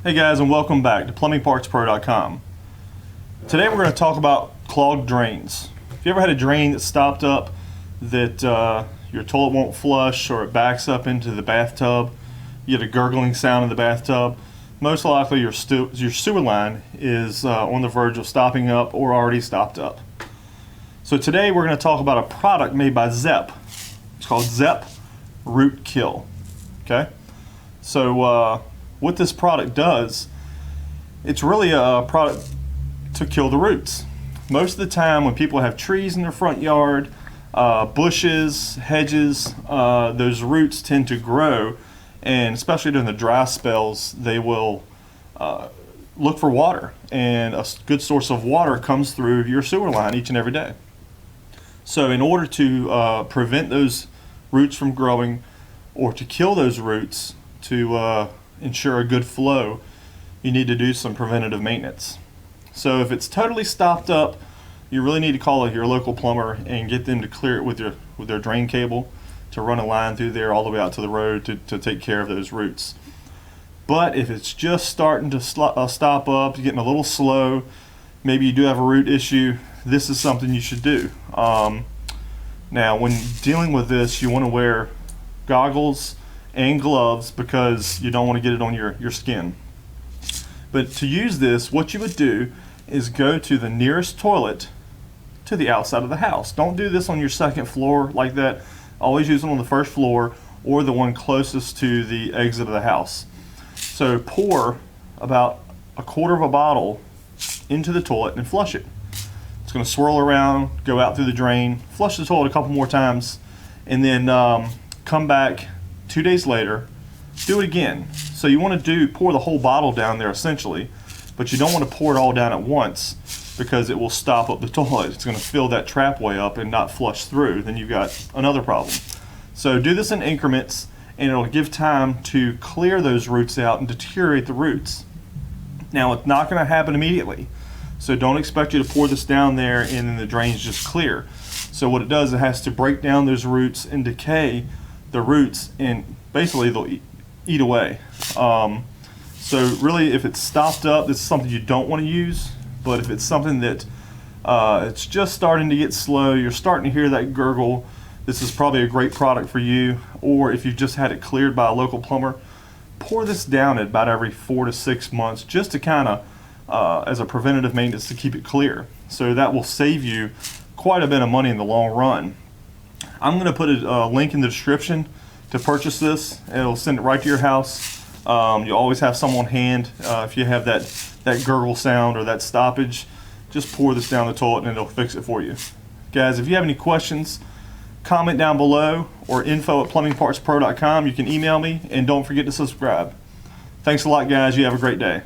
Hey guys, and welcome back to PlumbingPartsPro.com. Today we're going to talk about clogged drains. If you ever had a drain that stopped up, that your toilet won't flush, or it backs up into the bathtub, you get a gurgling sound in the bathtub, most likely your sewer line is on the verge of stopping up or already stopped up. So today we're going to talk about a product made by Zep. It's called Zep Root Kill. Okay? So what this product does, it's really a product to kill the roots. Most of the time when people have trees in their front yard, bushes, hedges, those roots tend to grow, and especially during the dry spells, they will look for water, and a good source of water comes through your sewer line each and every day. So in order to prevent those roots from growing, or to kill those roots, to ensure a good flow, you need to do some preventative maintenance. So if it's totally stopped up, you really need to call your local plumber and get them to clear it with their drain cable, to run a line through there all the way out to the road to take care of those roots. But if it's just starting to stop up, you're getting a little slow, maybe you do have a root issue, this is something you should do. Now when dealing with this, you want to wear goggles and gloves because you don't want to get it on your skin. But to use this, what you would do is go to the nearest toilet to the outside of the house. Don't do this on your second floor like that. Always use it on the first floor or the one closest to the exit of the house. So pour about a quarter of a bottle into the toilet and flush it. It's going to swirl around, go out through the drain, flush the toilet a couple more times, and then come back 2 days later, do it again. So you want to pour the whole bottle down there essentially, but you don't want to pour it all down at once because it will stop up the toilet. It's going to fill that trapway up and not flush through. Then you've got another problem. So do this in increments, and it'll give time to clear those roots out and deteriorate the roots. Now it's not going to happen immediately, so don't expect you to pour this down there and then the drains just clear. So what it does, it has to break down those roots and decay the roots, and basically they'll eat away. So really, if it's stopped up, this is something you don't want to use. But if it's something that it's just starting to get slow, you're starting to hear that gurgle, this is probably a great product for you. Or if you've just had it cleared by a local plumber, pour this down at about every 4 to 6 months, just to kind of as a preventative maintenance to keep it clear. So that will save you quite a bit of money in the long run. I'm going to put a link in the description to purchase this. It'll send it right to your house. You always have some on hand. If you have that gurgle sound or that stoppage, just pour this down the toilet and it'll fix it for you. Guys, if you have any questions, comment down below, or info@plumbingpartspro.com. You can email me, and don't forget to subscribe. Thanks a lot, guys. You have a great day.